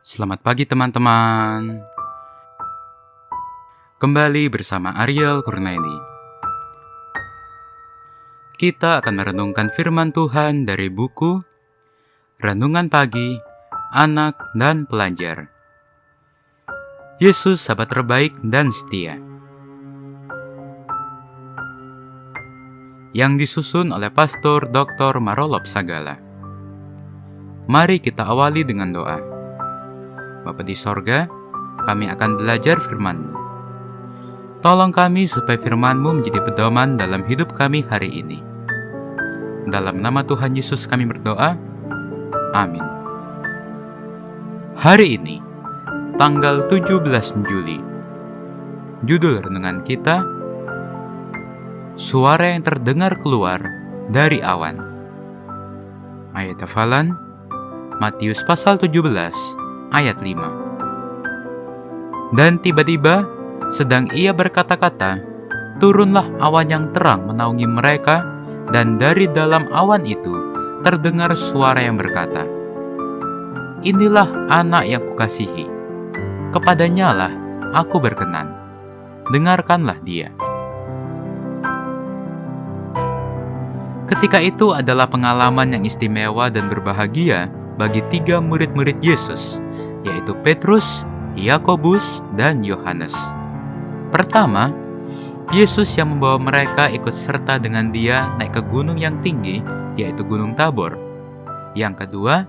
Selamat pagi teman-teman. Kembali bersama Ariel Kurnaini. Kita akan merenungkan firman Tuhan dari buku Renungan Pagi, Anak dan Pelajar. Yesus sahabat terbaik dan setia. Yang disusun oleh Pastor Dr. Marolop Sagala. Mari kita awali dengan doa. Bapa di sorga, kami akan belajar firman-Mu. Tolong kami supaya firman-Mu menjadi pedoman dalam hidup kami hari ini. Dalam nama Tuhan Yesus kami berdoa. Amin. Hari ini, tanggal 17 Juli. Judul renungan kita, Suara yang terdengar keluar dari awan. Ayat hafalan, Matius pasal 17, ayat 5. Dan tiba-tiba, sedang ia berkata-kata, turunlah awan yang terang menaungi mereka, dan dari dalam awan itu terdengar suara yang berkata, inilah anak yang kukasihi, kepadanya lah aku berkenan, dengarkanlah dia. Ketika itu adalah pengalaman yang istimewa dan berbahagia bagi 3 murid-murid Yesus, yaitu Petrus, Yakobus, dan Yohanes. Pertama, Yesus yang membawa mereka ikut serta dengan Dia naik ke gunung yang tinggi, yaitu Gunung Tabor. Yang kedua,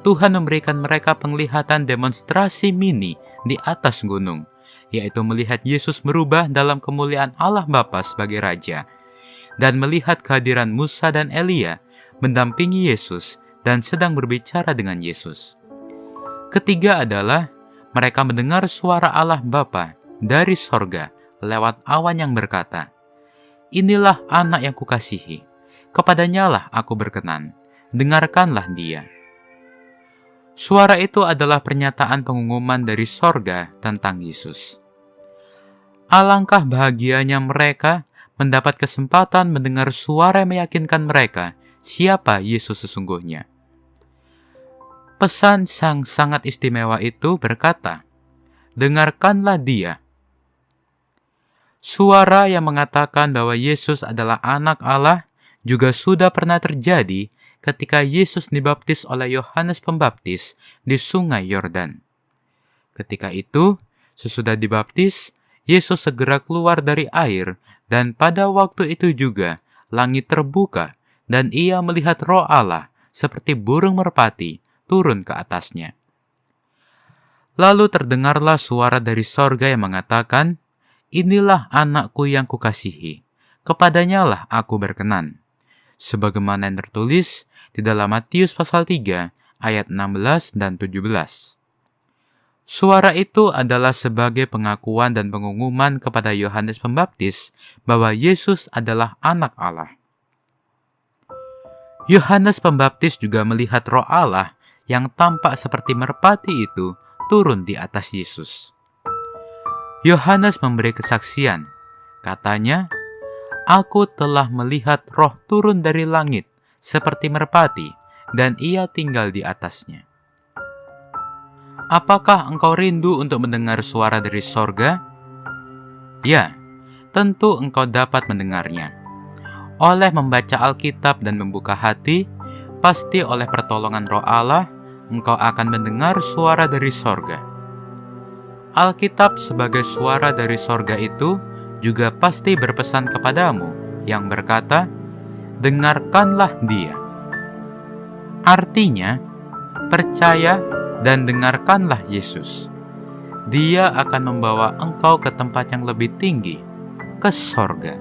Tuhan memberikan mereka penglihatan demonstrasi mini di atas gunung, yaitu melihat Yesus merubah dalam kemuliaan Allah Bapa sebagai Raja, dan melihat kehadiran Musa dan Elia mendampingi Yesus dan sedang berbicara dengan Yesus. Ketiga adalah mereka mendengar suara Allah Bapa dari sorga lewat awan yang berkata, inilah anak yang kukasihi, kepadanya lah aku berkenan, dengarkanlah dia. Suara itu adalah pernyataan pengumuman dari sorga tentang Yesus. Alangkah bahagianya mereka mendapat kesempatan mendengar suara yang meyakinkan mereka siapa Yesus sesungguhnya. Pesan sang sangat istimewa itu berkata, dengarkanlah dia. Suara yang mengatakan bahwa Yesus adalah anak Allah juga sudah pernah terjadi ketika Yesus dibaptis oleh Yohanes Pembaptis di Sungai Yordan. Ketika itu, sesudah dibaptis, Yesus segera keluar dari air, dan pada waktu itu juga langit terbuka dan ia melihat Roh Allah seperti burung merpati turun ke atasnya. Lalu terdengarlah suara dari sorga yang mengatakan, inilah anakku yang kukasihi, kepadanya lah aku berkenan. Sebagaimana yang tertulis di dalam Matius pasal 3 ayat 16 dan 17. Suara itu adalah sebagai pengakuan dan pengumuman kepada Yohanes Pembaptis bahwa Yesus adalah anak Allah. Yohanes Pembaptis juga melihat Roh Allah yang tampak seperti merpati itu turun di atas Yesus. Yohanes memberi kesaksian, katanya, aku telah melihat Roh turun dari langit seperti merpati dan ia tinggal di atasnya. Apakah engkau rindu untuk mendengar suara dari sorga? Ya, tentu engkau dapat mendengarnya. Oleh membaca Alkitab dan membuka hati, pasti oleh pertolongan Roh Allah, engkau akan mendengar suara dari sorga. Alkitab sebagai suara dari sorga itu juga pasti berpesan kepadamu yang berkata, dengarkanlah dia. Artinya, percaya dan dengarkanlah Yesus. Dia akan membawa engkau ke tempat yang lebih tinggi, ke sorga.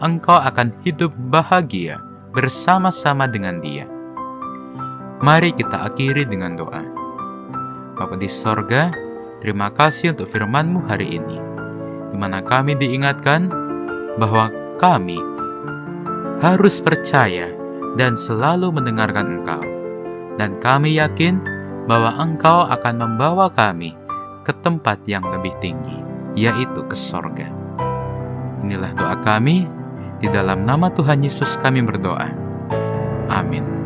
Engkau akan hidup bahagia bersama-sama dengan Dia. Mari kita akhiri dengan doa. Bapa di sorga, terima kasih untuk firman-Mu hari ini, di mana kami diingatkan bahwa kami harus percaya dan selalu mendengarkan Engkau. Dan kami yakin bahwa Engkau akan membawa kami ke tempat yang lebih tinggi, yaitu ke sorga. Inilah doa kami, di dalam nama Tuhan Yesus kami berdoa. Amin.